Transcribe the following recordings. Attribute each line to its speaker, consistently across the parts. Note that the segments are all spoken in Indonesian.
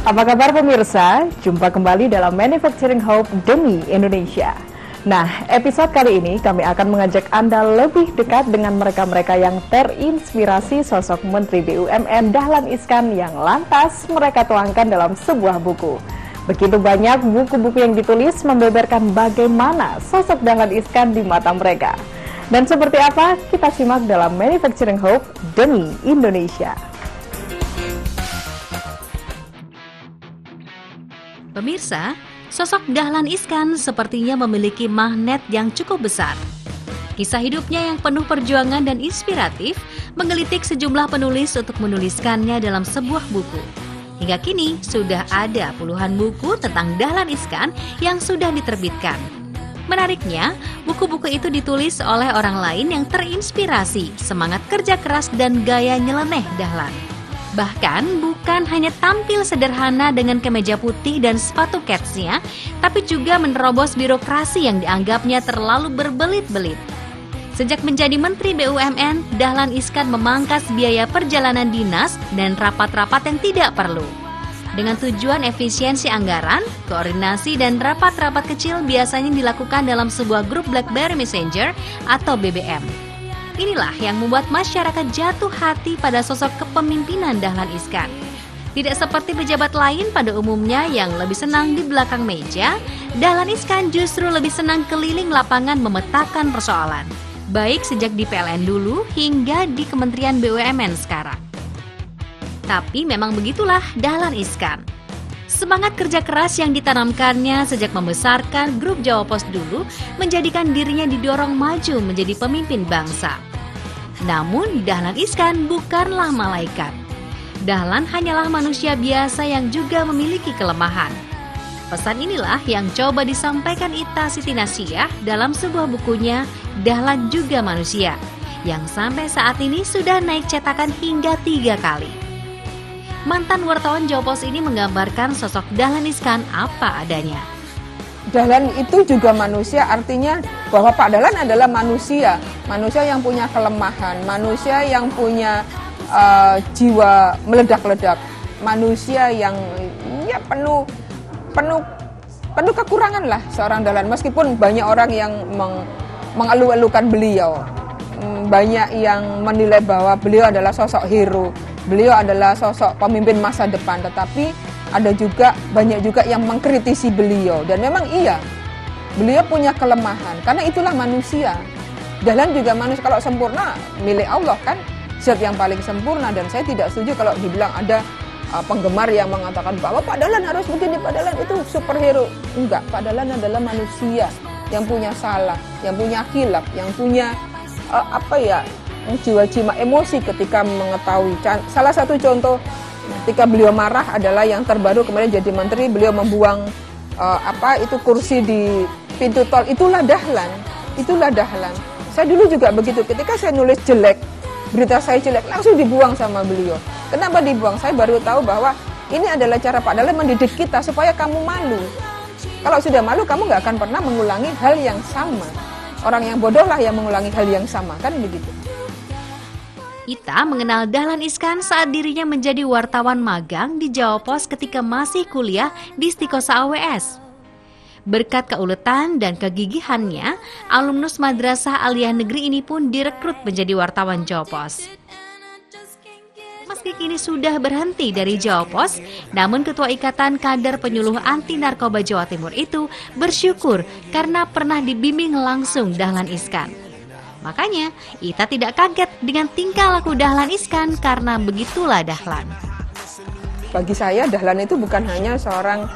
Speaker 1: Apa kabar pemirsa? Jumpa kembali dalam Manufacturing Hope demi Indonesia. Nah, episode kali ini kami akan mengajak Anda lebih dekat dengan mereka-mereka yang terinspirasi sosok Menteri BUMN Dahlan Iskan yang lantas mereka tuangkan dalam sebuah buku. Begitu banyak buku-buku yang ditulis membeberkan bagaimana sosok Dahlan Iskan di mata mereka. Dan seperti apa? Kita simak dalam Manufacturing Hope demi Indonesia.
Speaker 2: Pemirsa, sosok Dahlan Iskan sepertinya memiliki magnet yang cukup besar. Kisah hidupnya yang penuh perjuangan dan inspiratif menggelitik sejumlah penulis untuk menuliskannya dalam sebuah buku. Hingga kini sudah ada puluhan buku tentang Dahlan Iskan yang sudah diterbitkan. Menariknya, buku-buku itu ditulis oleh orang lain yang terinspirasi semangat kerja keras dan gaya nyeleneh Dahlan. Bahkan bukan hanya tampil sederhana dengan kemeja putih dan sepatu ketsnya, tapi juga menerobos birokrasi yang dianggapnya terlalu berbelit-belit. Sejak menjadi Menteri BUMN, Dahlan Iskan memangkas biaya perjalanan dinas dan rapat-rapat yang tidak perlu. Dengan tujuan efisiensi anggaran, koordinasi dan rapat-rapat kecil biasanya dilakukan dalam sebuah grup BlackBerry Messenger atau BBM. Inilah yang membuat masyarakat jatuh hati pada sosok kepemimpinan Dahlan Iskan. Tidak seperti pejabat lain pada umumnya yang lebih senang di belakang meja, Dahlan Iskan justru lebih senang keliling lapangan memetakan persoalan. Baik sejak di PLN dulu hingga di Kementerian BUMN sekarang. Tapi memang begitulah Dahlan Iskan. Semangat kerja keras yang ditanamkannya sejak membesarkan grup Jawa Pos dulu menjadikan dirinya didorong maju menjadi pemimpin bangsa. Namun Dahlan Iskan bukanlah malaikat. Dahlan hanyalah manusia biasa yang juga memiliki kelemahan. Pesan inilah yang coba disampaikan Ita Siti Nasyah dalam sebuah bukunya Dahlan Juga Manusia, yang sampai saat ini sudah naik cetakan hingga 3 kali. Mantan wartawan Jawa Pos ini menggambarkan sosok Dahlan Iskan apa adanya.
Speaker 3: Dahlan itu juga manusia, artinya bahwa Pak Dahlan adalah manusia yang punya kelemahan, manusia yang punya jiwa meledak-ledak, manusia yang ya penuh kekurangan lah seorang Dahlan. Meskipun banyak orang yang mengeluh-elukan beliau, banyak yang menilai bahwa beliau adalah sosok hero, beliau adalah sosok pemimpin masa depan, tetapi ada juga banyak juga yang mengkritisi beliau. Dan memang iya, beliau punya kelemahan karena itulah manusia. Dahlan juga manusia, kalau sempurna milik Allah kan, zat yang paling sempurna. Dan saya tidak setuju kalau dibilang ada penggemar yang mengatakan bahwa Pak Dahlan harus begini, Pak Dahlan itu superhero. Enggak, Pak Dahlan adalah manusia yang punya salah, yang punya khilaf, yang punya jiwa-jiwa emosi ketika mengetahui. Salah satu contoh ketika beliau marah adalah yang terbaru kemarin jadi menteri, beliau membuang kursi di pintu tol. Itulah Dahlan. Saya dulu juga begitu, ketika saya nulis jelek, berita saya jelek, langsung dibuang sama beliau. Kenapa dibuang? Saya baru tahu bahwa ini adalah cara Pak Dahlan mendidik kita supaya kamu malu. Kalau sudah malu, kamu nggak akan pernah mengulangi hal yang sama. Orang yang bodoh lah yang mengulangi hal yang sama, kan begitu.
Speaker 2: Ita mengenal Dahlan Iskan saat dirinya menjadi wartawan magang di Jawa Pos ketika masih kuliah di Stikosa AWS. Berkat keuletan dan kegigihannya, alumnus Madrasah Aliyah Negeri ini pun direkrut menjadi wartawan Jawa Pos. Meski kini sudah berhenti dari Jawa Pos, namun Ketua Ikatan Kader Penyuluh Anti Narkoba Jawa Timur itu bersyukur karena pernah dibimbing langsung Dahlan Iskan. Makanya, Ita tidak kaget dengan tingkah laku Dahlan Iskan karena begitulah Dahlan.
Speaker 3: Bagi saya, Dahlan itu bukan hanya seorang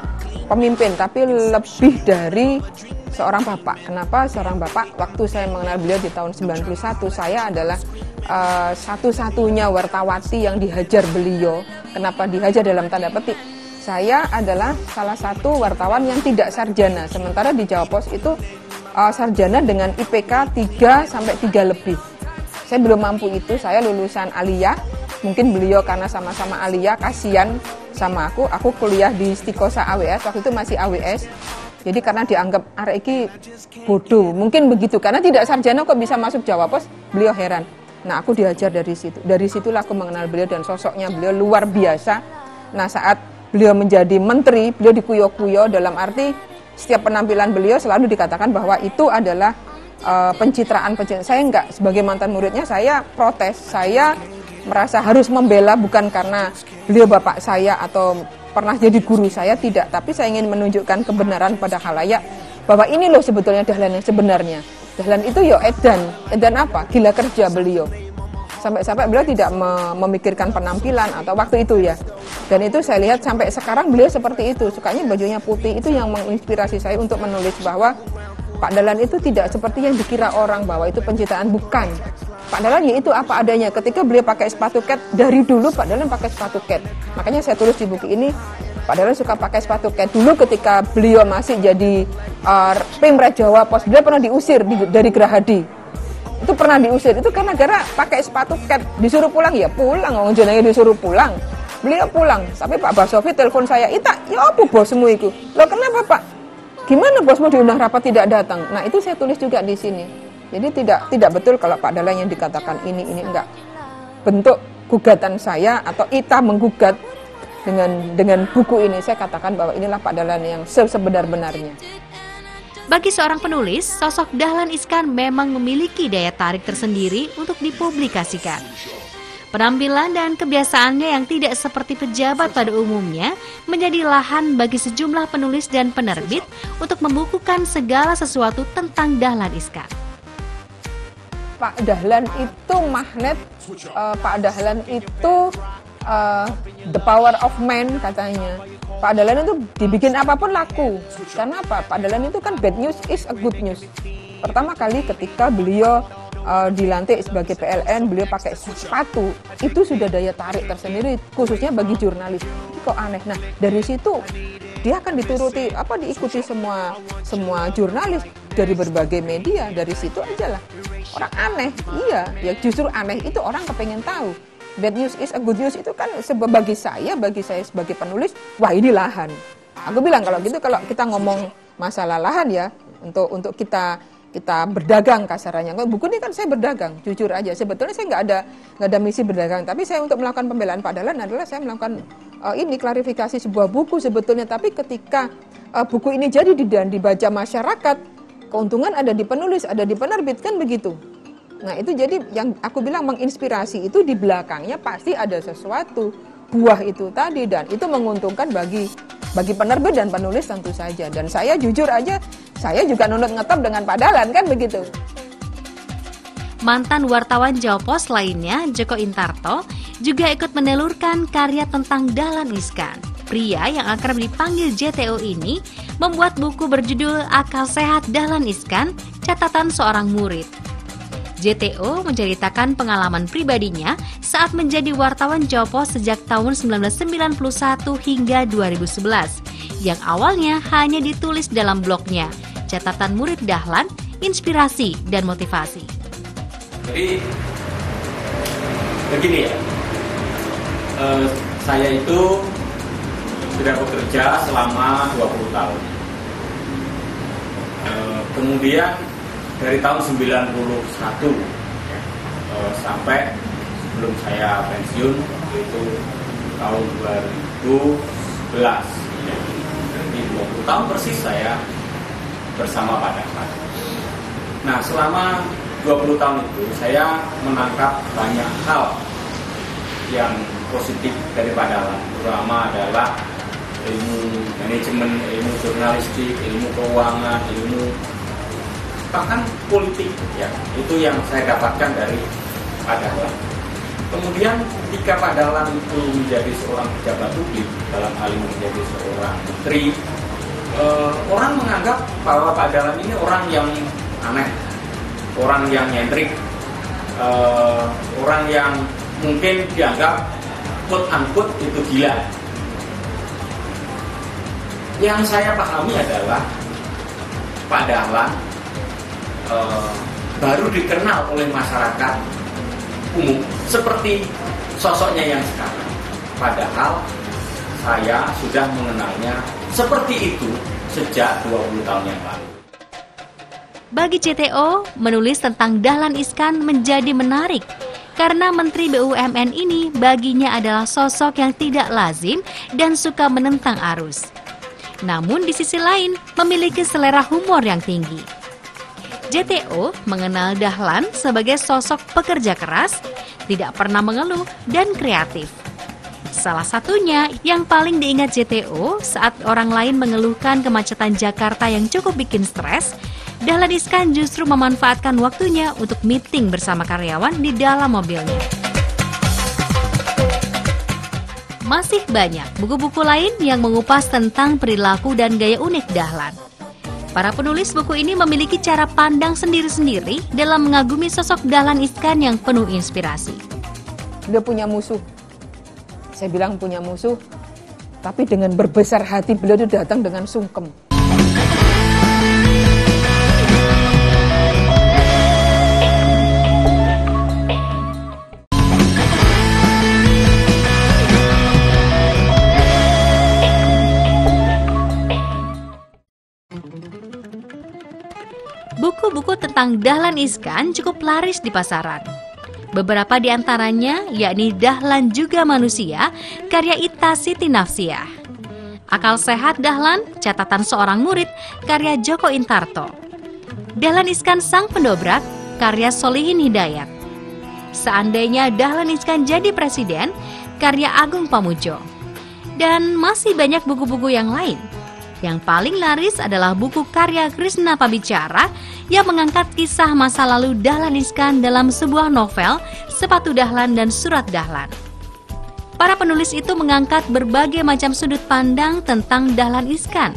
Speaker 3: pemimpin, tapi lebih dari seorang bapak. Kenapa seorang bapak? Waktu saya mengenal beliau di tahun 91, saya adalah satu-satunya wartawati yang dihajar beliau. Kenapa dihajar dalam tanda petik? Saya adalah salah satu wartawan yang tidak sarjana, sementara di Jawa Pos itu sarjana dengan IPK 3 sampai 3 lebih. Saya belum mampu itu, saya lulusan Aliyah. Mungkin beliau karena sama-sama Aliyah, kasihan sama aku kuliah di Stikosa AWS, waktu itu masih AWS. Jadi karena dianggap arek bodoh, mungkin begitu. Karena tidak sarjana kok bisa masuk Jawa Pos, beliau heran. Nah, aku diajar dari situ. Dari situlah aku mengenal beliau dan sosoknya beliau luar biasa. Nah, saat beliau menjadi menteri, beliau dikuyo-kuyo, dalam arti setiap penampilan beliau selalu dikatakan bahwa itu adalah pencitraan. Saya enggak, sebagai mantan muridnya saya protes, saya merasa harus membela, bukan karena beliau bapak saya atau pernah jadi guru saya, tidak, tapi saya ingin menunjukkan kebenaran pada khalayak bahwa ini loh sebetulnya Dahlan yang sebenarnya. Dahlan itu ya edan apa? Gila kerja beliau. Sampai-sampai beliau tidak memikirkan penampilan atau waktu itu ya. Dan itu saya lihat sampai sekarang beliau seperti itu. Sukanya bajunya putih, itu yang menginspirasi saya untuk menulis bahwa Pak Dahlan itu tidak seperti yang dikira orang bahwa itu pencitraan, bukan. Pak Dahlan ya itu apa adanya. Ketika beliau pakai sepatu ket, dari dulu Pak Dahlan pakai sepatu ket. Makanya saya tulis di buku ini, Pak Dahlan suka pakai sepatu ket. Dulu ketika beliau masih jadi Pemret Jawa Pos, beliau pernah diusir dari Gerahadi. Itu pernah diusir, itu karena gara pakai sepatu ket. Disuruh pulang, ya pulang, orang jenenge disuruh pulang. Beliau pulang, tapi Pak Basofi telepon saya, "Ita, ya apa bosmu itu?" "Loh kenapa Pak? Gimana bosmu diundang rapat tidak datang?" Nah itu saya tulis juga di sini. Jadi tidak betul kalau Pak Dahlan yang dikatakan ini enggak. Bentuk gugatan saya atau Ita menggugat dengan buku ini, saya katakan bahwa inilah Pak Dahlan yang sebenar-benarnya.
Speaker 2: Bagi seorang penulis, sosok Dahlan Iskan memang memiliki daya tarik tersendiri untuk dipublikasikan. Penampilan dan kebiasaannya yang tidak seperti pejabat pada umumnya menjadi lahan bagi sejumlah penulis dan penerbit untuk membukukan segala sesuatu tentang Dahlan Iskan.
Speaker 3: Pak Dahlan itu magnet, Pak Dahlan itu the power of man katanya. Pak Dahlan itu dibikin apapun laku. Karena apa? Pak Dahlan itu kan bad news is a good news. Pertama kali ketika beliau dilantik sebagai PLN, beliau pakai sepatu, itu sudah daya tarik tersendiri, khususnya bagi jurnalis. Ini kok aneh. Nah, dari situ dia akan diikuti semua jurnalis dari berbagai media. Dari situ aja lah. Orang aneh, iya, ya justru aneh itu orang kepengen tahu. Bad news is a good news itu kan bagi saya sebagai penulis, wah ini lahan. Aku bilang kalau gitu, kalau kita ngomong masalah lahan ya, untuk kita berdagang kasarannya. Buku ini kan saya berdagang, jujur aja. Sebetulnya saya nggak ada misi berdagang, tapi saya untuk melakukan pembelaan Pak Dahlan adalah saya melakukan ini klarifikasi sebuah buku sebetulnya. Tapi ketika buku ini jadi dan dibaca masyarakat, keuntungan ada di penulis, ada di penerbit, kan begitu. Nah itu jadi yang aku bilang menginspirasi itu di belakangnya pasti ada sesuatu, buah itu tadi, dan itu menguntungkan bagi penerbit dan penulis tentu saja. Dan saya jujur aja, saya juga nunut ngetop dengan Pak Dahlan, kan begitu.
Speaker 2: Mantan wartawan Jawa Pos lainnya, Joko Intarto, juga ikut menelurkan karya tentang Dahlan Iskan. Pria yang akrab dipanggil JTO ini membuat buku berjudul Akal Sehat Dahlan Iskan, Catatan Seorang Murid. JTO menceritakan pengalaman pribadinya saat menjadi wartawan Jawa Pos sejak tahun 1991 hingga 2011, yang awalnya hanya ditulis dalam blognya, Catatan Murid Dahlan, Inspirasi dan Motivasi.
Speaker 4: Jadi, begini ya, saya itu sudah bekerja selama 20 tahun. Kemudian dari tahun 91 sampai sebelum saya pensiun, yaitu tahun 2011. Jadi 20 tahun persis saya bersama Pak Dahlan. Nah, selama 20 tahun itu saya menangkap banyak hal yang positif dari Pak Dahlan, terutama adalah ilmu manajemen, ilmu jurnalistik, ilmu keuangan, ilmu bahkan politik, ya, itu yang saya dapatkan dari Pak Dahlan. Kemudian ketika Pak Dahlan itu menjadi seorang pejabat publik, dalam hal ini menjadi seorang menteri, orang menganggap bahwa Pak Dahlan ini orang yang aneh, orang yang nyentrik, orang yang mungkin dianggap quote-unquote itu gila. Yang saya pahami adalah Pak Dahlan baru dikenal oleh masyarakat umum seperti sosoknya yang sekarang. Padahal saya sudah mengenalnya seperti itu sejak 20 tahun yang lalu.
Speaker 2: Bagi CTO, menulis tentang Dahlan Iskan menjadi menarik karena Menteri BUMN ini baginya adalah sosok yang tidak lazim dan suka menentang arus. Namun di sisi lain memiliki selera humor yang tinggi. JTO mengenal Dahlan sebagai sosok pekerja keras, tidak pernah mengeluh dan kreatif. Salah satunya yang paling diingat JTO saat orang lain mengeluhkan kemacetan Jakarta yang cukup bikin stres, Dahlan Iskan justru memanfaatkan waktunya untuk meeting bersama karyawan di dalam mobilnya. Masih banyak buku-buku lain yang mengupas tentang perilaku dan gaya unik Dahlan. Para penulis buku ini memiliki cara pandang sendiri-sendiri dalam mengagumi sosok Dahlan Iskan yang penuh inspirasi.
Speaker 3: Dia punya musuh. Saya bilang punya musuh, tapi dengan berbesar hati beliau itu datang dengan sungkem.
Speaker 2: Buku-buku tentang Dahlan Iskan cukup laris di pasaran. Beberapa di antaranya yakni Dahlan Juga Manusia, karya Ita Siti Nafsiah. Akal Sehat Dahlan, catatan seorang murid, karya Joko Intarto. Dahlan Iskan Sang Pendobrak, karya Solihin Hidayat. Seandainya Dahlan Iskan jadi presiden, karya Agung Pamujo. Dan masih banyak buku-buku yang lain. Yang paling laris adalah buku karya Krisna Pabicara yang mengangkat kisah masa lalu Dahlan Iskan dalam sebuah novel Sepatu Dahlan dan Surat Dahlan. Para penulis itu mengangkat berbagai macam sudut pandang tentang Dahlan Iskan.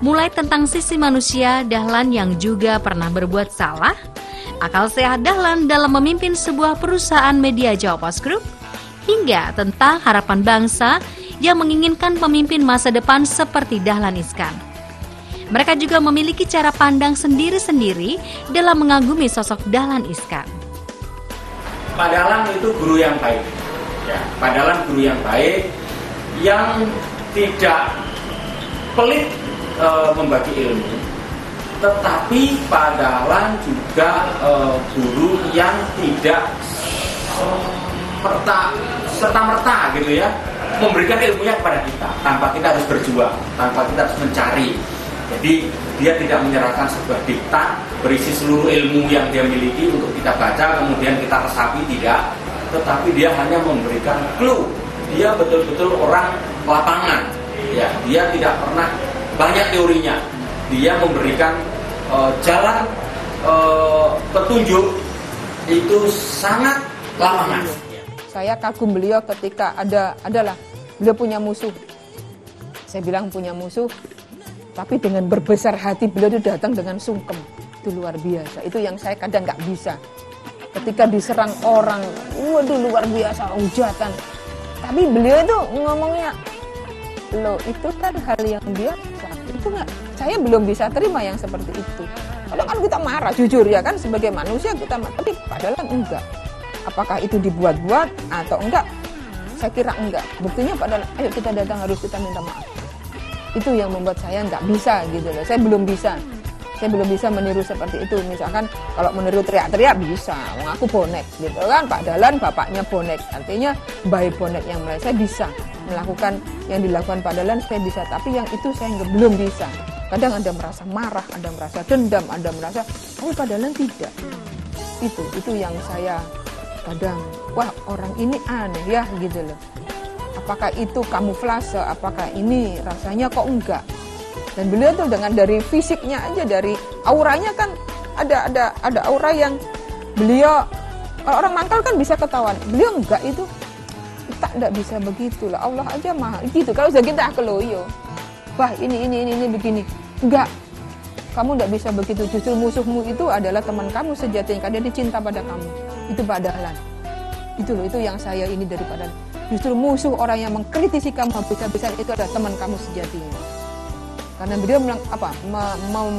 Speaker 2: Mulai tentang sisi manusia Dahlan yang juga pernah berbuat salah, akal sehat Dahlan dalam memimpin sebuah perusahaan media Jawa Post Group, hingga tentang harapan bangsa yang menginginkan pemimpin masa depan seperti Dahlan Iskan. Mereka juga memiliki cara pandang sendiri-sendiri dalam mengagumi sosok Dahlan Iskan.
Speaker 4: Pak Dahlan itu guru yang baik. Ya, Pak Dahlan guru yang baik yang tidak pelit membagi ilmu. Tetapi Pak Dahlan juga guru yang tidak serta-merta gitu ya, memberikan ilmunya kepada kita tanpa kita harus berjuang, tanpa kita harus mencari. Jadi dia tidak menyerahkan sebuah diktat berisi seluruh ilmu yang dia miliki untuk kita baca kemudian kita resapi, tidak. Tetapi dia hanya memberikan clue. Dia betul-betul orang lapangan. Ya, dia tidak pernah banyak teorinya. Dia memberikan jalan petunjuk itu sangat lapangan.
Speaker 3: Saya kagum beliau ketika beliau punya musuh. Saya bilang punya musuh, tapi dengan berbesar hati beliau itu datang dengan sungkem. Itu luar biasa. Itu yang saya kadang nggak bisa. Ketika diserang orang, waduh luar biasa hujatan. Tapi beliau itu ngomongnya, loh itu kan hal yang biasa. Itu nggak, saya belum bisa terima yang seperti itu. Kalau kan kita marah, jujur ya kan sebagai manusia kita marah, tapi padahal enggak. Apakah itu dibuat-buat atau enggak? Saya kira enggak. Buktinya padahal, ayo kita datang harus kita minta maaf. Itu yang membuat saya enggak bisa gitu loh. Saya belum bisa meniru seperti itu. Misalkan kalau meniru teriak-teriak bisa, aku bonek gitu kan. Pak Dahlan bapaknya bonek, artinya bayi bonek yang mulai saya bisa melakukan yang dilakukan Pak Dahlan, saya bisa. Tapi yang itu saya belum bisa. Kadang ada merasa marah, ada merasa dendam, ada merasa, tapi Pak Dahlan tidak. Itu yang saya kadang, wah orang ini aneh ya gitu loh. Apakah itu kamuflase, apakah ini rasanya kok enggak. Dan beliau tuh dengan dari fisiknya aja, dari auranya kan ada aura yang beliau, kalau orang mangkal kan bisa ketahuan, beliau enggak, itu kita enggak bisa begitu lah. Allah aja maha gitu. Kalau sudah kita keloyo, wah ini begini, enggak. Kamu tidak bisa begitu, justru musuhmu itu adalah teman kamu sejati yang dia cinta pada kamu. Itu Pak Dahlan. Itu loh, itu yang saya ini daripada justru musuh orang yang mengkritisi kamu habis-habisan itu adalah teman kamu sejatinya. Karena beliau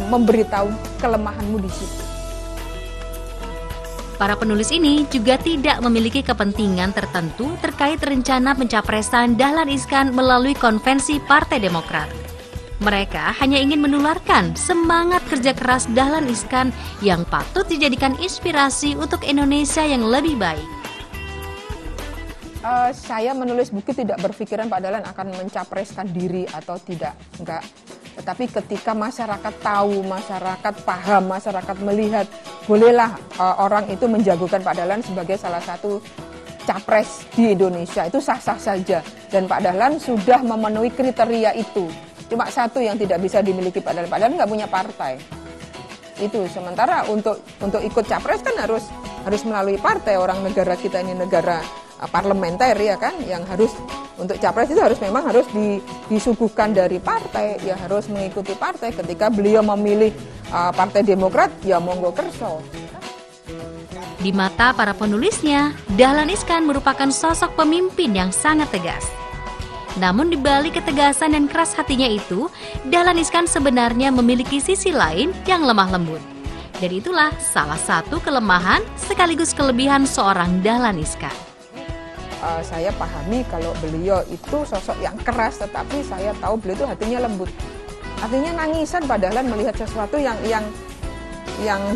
Speaker 3: memberitahu kelemahanmu di situ.
Speaker 2: Para penulis ini juga tidak memiliki kepentingan tertentu terkait rencana pencapresan Dahlan Iskan melalui konvensi Partai Demokrat. Mereka hanya ingin menularkan semangat kerja keras Dahlan Iskan yang patut dijadikan inspirasi untuk Indonesia yang lebih baik.
Speaker 3: Saya menulis buku tidak berpikiran Pak Dahlan akan mencapreskan diri atau tidak, enggak. Tetapi ketika masyarakat tahu, masyarakat paham, masyarakat melihat, bolehlah orang itu menjagokan Pak Dahlan sebagai salah satu capres di Indonesia, itu sah-sah saja. Dan Pak Dahlan sudah memenuhi kriteria itu. Cuma satu yang tidak bisa dimiliki Pak Dahlan nggak punya partai. Itu sementara untuk ikut capres kan harus melalui partai. Orang negara kita ini negara parlementer ya kan, yang harus untuk capres itu memang harus disuguhkan dari partai, ya harus mengikuti partai. Ketika beliau memilih Partai Demokrat, ya monggo kerso.
Speaker 2: Di mata para penulisnya, Dahlan Iskan merupakan sosok pemimpin yang sangat tegas. Namun di balik ketegasan dan keras hatinya itu, Dahlan Iskan sebenarnya memiliki sisi lain yang lemah lembut. Dan itulah salah satu kelemahan sekaligus kelebihan seorang Dahlan Iskan.
Speaker 3: Saya pahami kalau beliau itu sosok yang keras, tetapi saya tahu beliau itu hatinya lembut. Artinya nangisan Pak Dahlan melihat sesuatu yang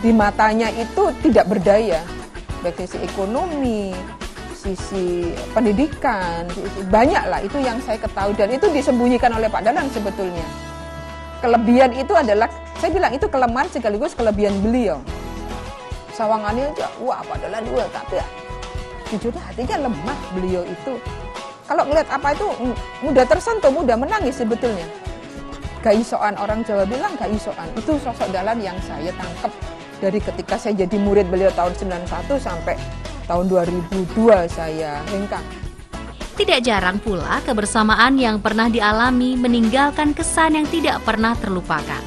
Speaker 3: di matanya itu tidak berdaya, baik sisi ekonomi, sisi pendidikan, banyak lah itu yang saya ketahui, dan itu disembunyikan oleh Pak Dahlan sebetulnya. Kelebihan itu adalah, saya bilang itu kelemahan sekaligus kelebihan beliau. Sawangannya aja, wah Pak Dahlan dua, tapi jujurnya hatinya lemah beliau itu. Kalau ngeliat apa itu mudah tersentuh, mudah menangis sebetulnya. Gaisoan, orang Jawa bilang gaisoan. Itu sosok Dahlan yang saya tangkap dari ketika saya jadi murid beliau tahun 91 sampai tahun 2002 saya hengkang.
Speaker 2: Tidak jarang pula kebersamaan yang pernah dialami meninggalkan kesan yang tidak pernah terlupakan.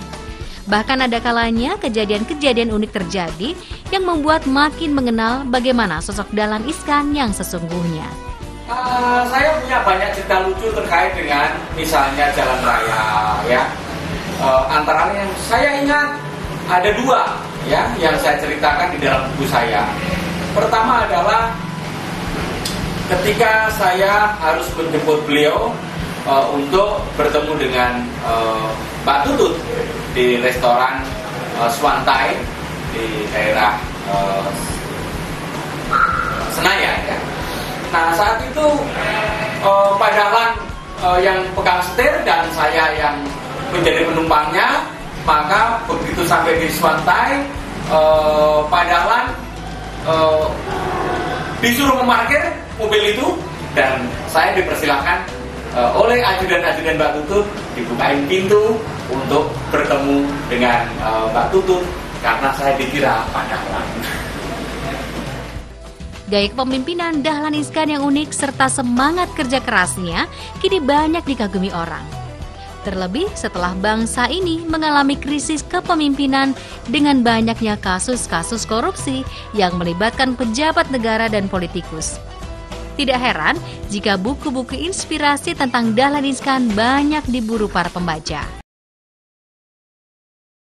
Speaker 2: Bahkan ada kalanya kejadian-kejadian unik terjadi yang membuat makin mengenal bagaimana sosok Dahlan Iskan yang sesungguhnya.
Speaker 4: Saya punya banyak cerita lucu terkait dengan misalnya jalan raya, ya. Antara yang saya ingat ada dua, ya, yang saya ceritakan di dalam buku saya. Pertama adalah ketika saya harus menjemput beliau untuk bertemu dengan Mbak Tutut di restoran Swantai di daerah Senayan, ya. Nah saat itu Pak Dahlan yang pegang setir dan saya yang menjadi penumpangnya. Maka begitu sampai di Swantai, Pak Dahlan disuruh memarkir mobil itu dan saya dipersilakan oleh ajudan-ajudan Mbak Tutut dibukain pintu untuk bertemu dengan Mbak Tutut karena saya dikira Pak Dahlan.
Speaker 2: Gaya kepemimpinan Dahlan Iskan yang unik serta semangat kerja kerasnya kini banyak dikagumi orang. Terlebih setelah bangsa ini mengalami krisis kepemimpinan dengan banyaknya kasus-kasus korupsi yang melibatkan pejabat negara dan politikus. Tidak heran jika buku-buku inspirasi tentang Dahlan Iskan banyak diburu para pembaca.